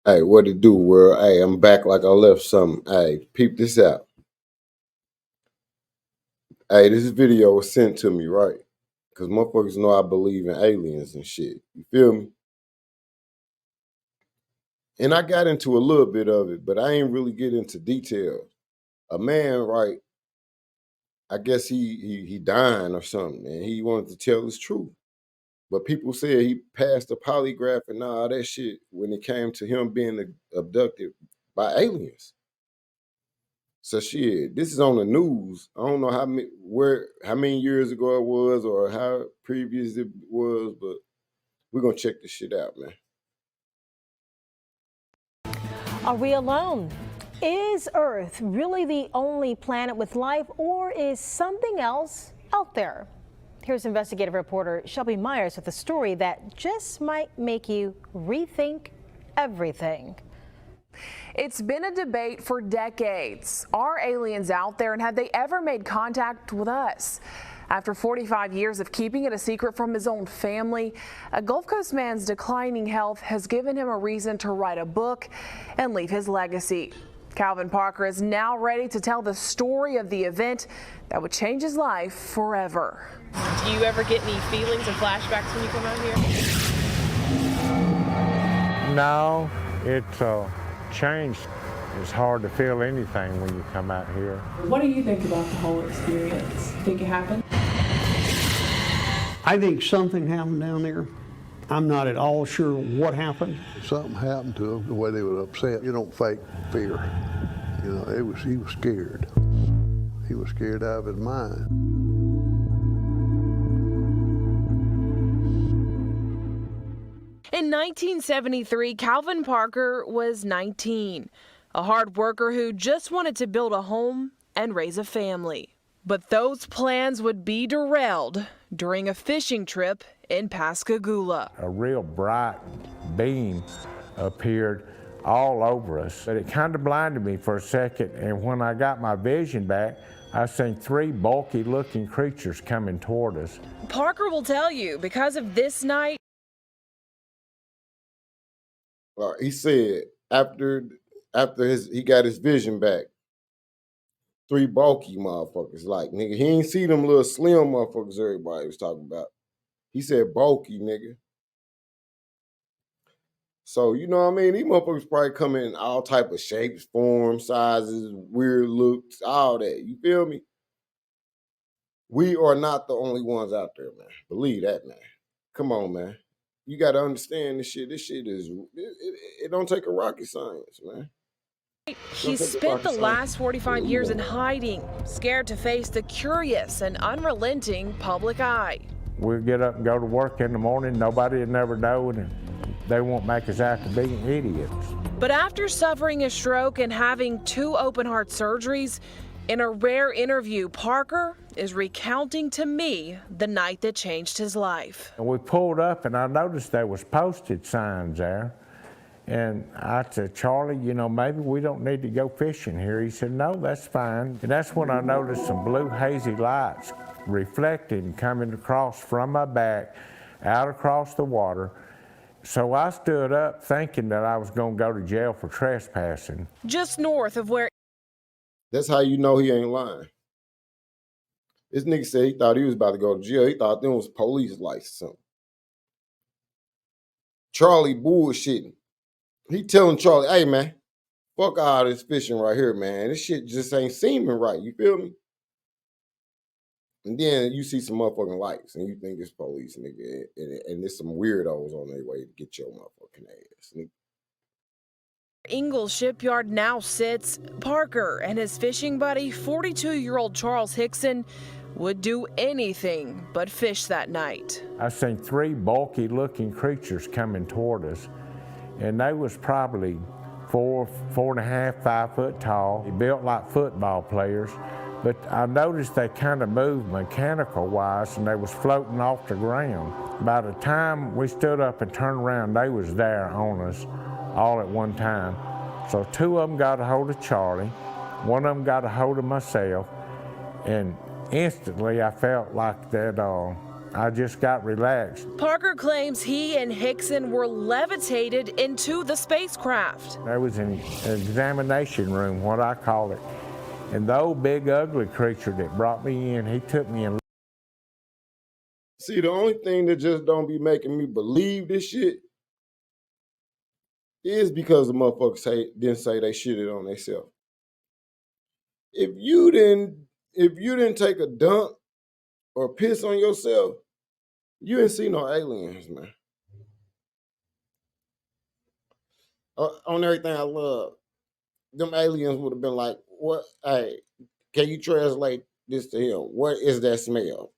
Hey, what it do, world? Hey, I'm back like I left something. Hey, peep this out. Hey, this video was sent to me, right? Because motherfuckers know I believe in aliens and shit. You feel me? And I got into a little bit of it, but I ain't really get into details. A man, right? I guess he dying or something, and he wanted to tell his truth. But people said he passed the polygraph and all that shit when it came to him being abducted by aliens. So shit, this is on the news. I don't know how many years ago it was or how previous it was, but we're gonna check this shit out, man. Are we alone? Is Earth really the only planet with life, or is something else out there? Here's investigative reporter Shelby Myers with a story that just might make you rethink everything. It's been a debate for decades. Are aliens out there, and have they ever made contact with us? After 45 years of keeping it a secret from his own family, a Gulf Coast man's declining health has given him a reason to write a book and leave his legacy. Calvin Parker is now ready to tell the story of the event that would change his life forever. Do you ever get any feelings or flashbacks when you come out here? No, it's changed. It's hard to feel anything when you come out here. What do you think about the whole experience? Think it happened? I think something happened down there. I'm not at all sure what happened. Something happened to him, the way they were upset. You don't fake fear. You know, he was scared. He was scared out of his mind. In 1973, Calvin Parker was 19, a hard worker who just wanted to build a home and raise a family. But those plans would be derailed during a fishing trip in Pascagoula. A real bright beam appeared all over us, but it kind of blinded me for a second, and when I got my vision back, I seen three bulky looking creatures coming toward us. Parker will tell you, because of this night, He said after he got his vision back, three bulky motherfuckers. Like, nigga, he ain't see them little slim motherfuckers everybody was talking about. He said bulky, nigga. So, you know what I mean? These motherfuckers probably come in all type of shapes, forms, sizes, weird looks, all that. You feel me? We are not the only ones out there, man. Believe that, man. Come on, man. You got to understand this shit. This shit it don't take a rocket science, man. he spent the last 45 years in hiding, scared to face the curious and unrelenting public eye. We'll get up and go to work in the morning, nobody would never know, and they won't make us out to be idiots. But after suffering a stroke and having 2 open heart surgeries, in a rare interview, Parker is recounting to me the night that changed his life. And we pulled up and I noticed there was posted signs there. And I said, Charlie, you know, maybe we don't need to go fishing here. He said, no, that's fine. And that's when I noticed some blue hazy lights reflecting coming across from my back, out across the water. So I stood up thinking that I was gonna go to jail for trespassing. Just north of where That's how you know he ain't lying. This nigga said he thought he was about to go to jail. He thought them was police lights or something. Charlie bullshitting. He telling Charlie, hey, man, fuck all this fishing right here, man. This shit just ain't seeming right. You feel me? And then you see some motherfucking lights and you think it's police, nigga. And there's some weirdos on their way to get your motherfucking ass, nigga. Ingalls Shipyard now sits, Parker and his fishing buddy, 42-year-old Charles Hickson, would do anything but fish that night. I seen 3 bulky looking creatures coming toward us, and they was probably 4.5, 5 foot tall. They built like football players, but I noticed they kind of moved mechanical wise and they was floating off the ground. By the time we stood up and turned around, they was there on us all at one time. So 2 of them got a hold of Charlie, 1 of them got a hold of myself, and instantly I felt like that I just got relaxed. Parker claims he and Hickson were levitated into the spacecraft. There was an examination room, what I call it. And the old big ugly creature that brought me in, he took me and See, the only thing that just don't be making me believe this shit is because the motherfuckers didn't say they shitted on themselves. If you didn't take a dump or piss on yourself, you didn't see no aliens, man. On everything I love, them aliens would have been like, what? Hey, can you translate this to him? What is that smell?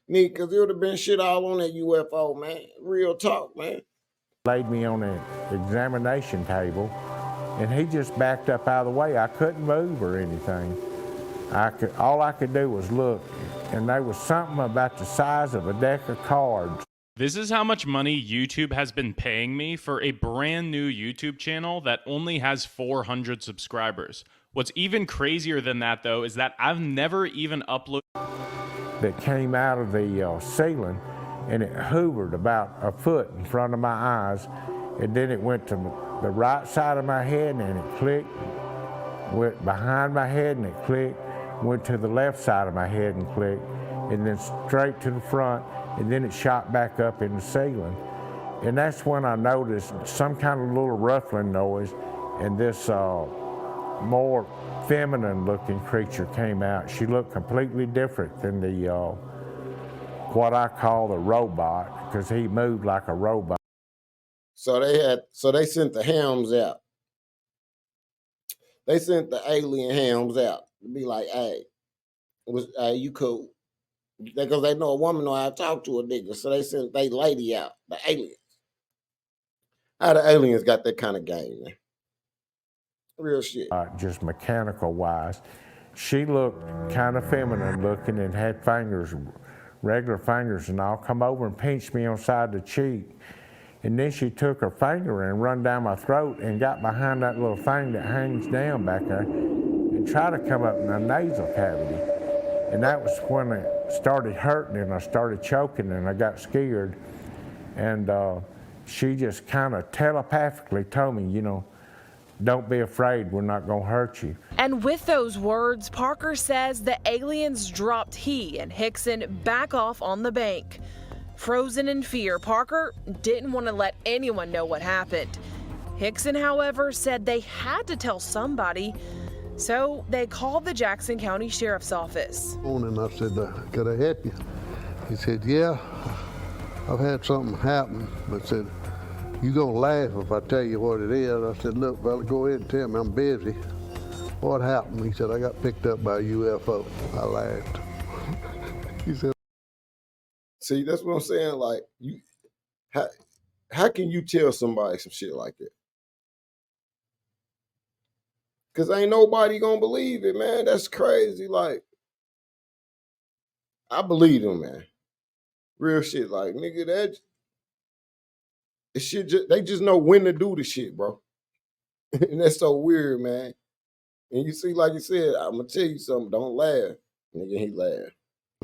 Neat, because it would have been shit all on that UFO, man. Real talk, man. laid me on an examination table, and he just backed up out of the way. I couldn't move or anything. All I could do was look, and there was something about the size of a deck of cards. This is how much money YouTube has been paying me for a brand new YouTube channel that only has 400 subscribers. What's even crazier than that, though, is that I've never even uploaded That came out of the ceiling, and it hovered about a foot in front of my eyes, and then it went to the right side of my head and it clicked, went behind my head and it clicked, went to the left side of my head and clicked, and then straight to the front, and then it shot back up in the ceiling. And that's when I noticed some kind of little ruffling noise, and this more feminine looking creature came out. She looked completely different than the what I call the robot, because he moved like a robot. So they sent the hams out. They sent the alien hams out to be like, hey, you cool. Because they know a woman know how to talk to a nigga. So they sent they lady out, the aliens. How the aliens got that kind of game, man? Real shit. Just mechanical wise. She looked kind of feminine looking and had fingers, regular fingers, and all. Come over and pinched me on the side of the cheek. And then she took her finger and run down my throat and got behind that little thing that hangs down back there and tried to come up in my nasal cavity. And that was when it started hurting and I started choking and I got scared. And she just kind of telepathically told me, you know, don't be afraid, we're not gonna hurt you. And with those words, Parker says the aliens dropped he and Hickson back off on the bank. Frozen in fear, Parker didn't want to let anyone know what happened. Hickson, however, said they had to tell somebody, so they called the Jackson County Sheriff's Office. And I said, could I help you? He said, yeah, I've had something happen, but said, you gonna laugh if I tell you what it is. I said, look, fella, go ahead and tell me, I'm busy. What happened? He said, I got picked up by a UFO. I laughed. He said, see, that's what I'm saying. Like, how can you tell somebody some shit like that? Because ain't nobody gonna believe it, man. That's crazy. Like, I believe them, man. Real shit. Like, nigga, they just know when to do the shit, bro. And that's so weird, man. And you see, like you said, I'm gonna tell you something. Don't laugh. Nigga, he laughed.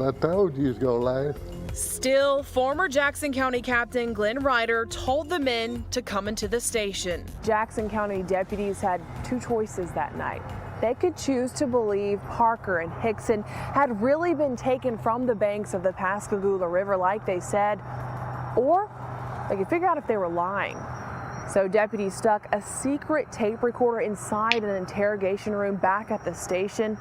I told you he was gonna laugh. Still, former Jackson County Captain Glenn Ryder told the men to come into the station. Jackson County deputies had two choices that night. They could choose to believe Parker and Hickson had really been taken from the banks of the Pascagoula River like they said, or they could figure out if they were lying. So deputies stuck a secret tape recorder inside an interrogation room back at the station.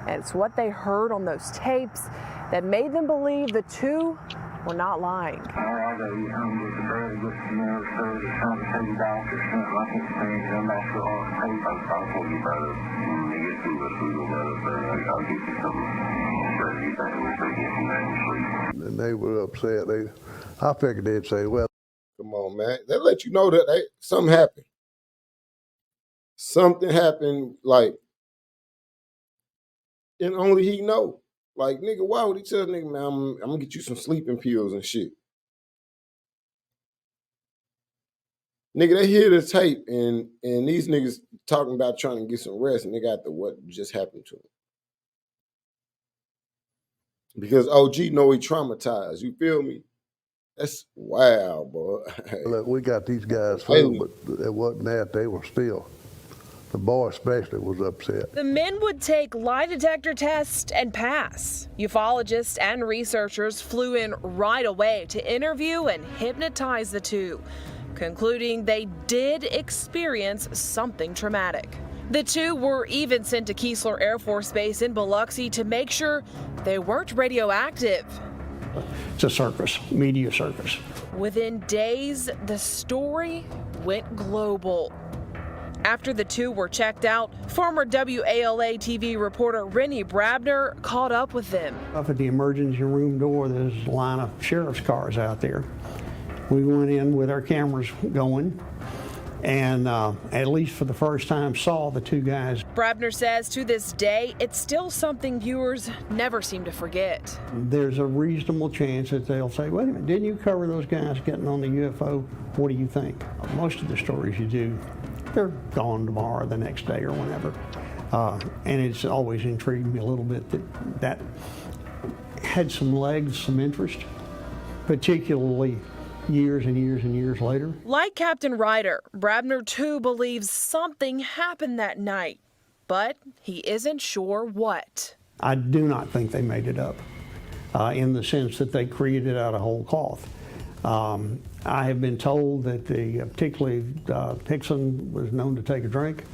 And it's what they heard on those tapes that made them believe the two were not lying. And they were upset. I figured they'd say, well, come on, man. They let you know that something happened. Something happened, like, and only he know. Like, nigga, why would he tell nigga, man, I'm gonna get you some sleeping pills and shit? Nigga, they hear the tape and these niggas talking about trying to get some rest and they got the what just happened to them. because OG know he traumatized. You feel me? That's wild, boy. Look, we got these guys through, Alien. but it wasn't that. They were still, the boy especially was upset. The men would take lie detector tests and pass. Ufologists and researchers flew in right away to interview and hypnotize the two, concluding they did experience something traumatic. The two were even sent to Keesler Air Force Base in Biloxi to make sure they weren't radioactive. It's a circus, media circus. Within days, the story went global. After the two were checked out, former WALA TV reporter Rennie Brabner caught up with them. Up at the emergency room door, there's a line of sheriff's cars out there. We went in with our cameras going, and at least for the first time saw the two guys. Brabner says to this day, it's still something viewers never seem to forget. There's a reasonable chance that they'll say, wait a minute, didn't you cover those guys getting on the UFO? What do you think? Most of the stories you do, they're gone tomorrow, the next day, or whenever. And it's always intrigued me a little bit that had some legs, some interest, particularly years and years and years later. Like Captain Ryder, Brabner too believes something happened that night, but he isn't sure what. I do not think they made it up in the sense that they created it out of whole cloth. I have been told that particularly Hickson was known to take a drink.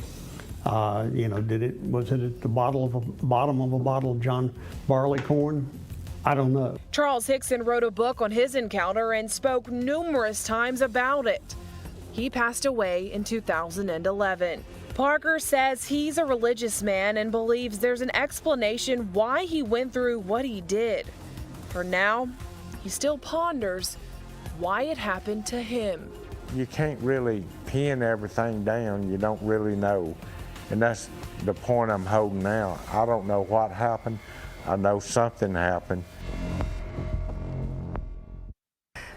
Was it at the bottom of a bottle of John Barleycorn? I don't know. Charles Hickson wrote a book on his encounter and spoke numerous times about it. He passed away in 2011. Parker says he's a religious man and believes there's an explanation why he went through what he did. For now, he still ponders why it happened to him. You can't really pin everything down. You don't really know. And that's the point I'm holding now. I don't know what happened. I know something happened.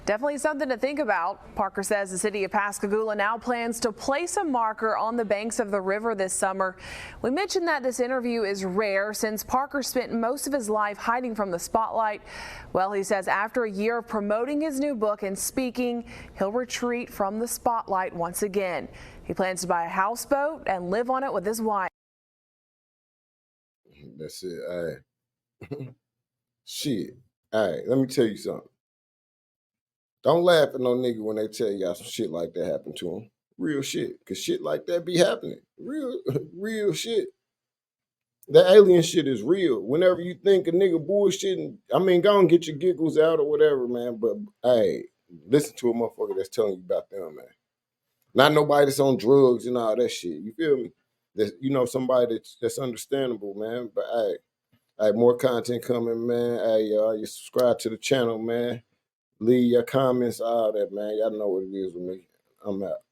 Definitely something to think about. Parker says the city of Pascagoula now plans to place a marker on the banks of the river this summer. We mentioned that this interview is rare since Parker spent most of his life hiding from the spotlight. Well, he says after a year of promoting his new book and speaking, he'll retreat from the spotlight once again. He plans to buy a houseboat and live on it with his wife. That's it. All right. Shit. All right, let me tell you something. Don't laugh at no nigga when they tell y'all some shit like that happened to him. Real shit. Because shit like that be happening. Real shit. That alien shit is real. Whenever you think a nigga bullshitting, I mean, go and get your giggles out or whatever, man. But, hey, listen to a motherfucker that's telling you about them, man. Not nobody that's on drugs and all that shit. You feel me? That's, somebody that's understandable, man. But, hey, more content coming, man. Hey, y'all, you subscribe to the channel, man. Leave your comments, all that, man. Y'all know what it is with me. I'm out.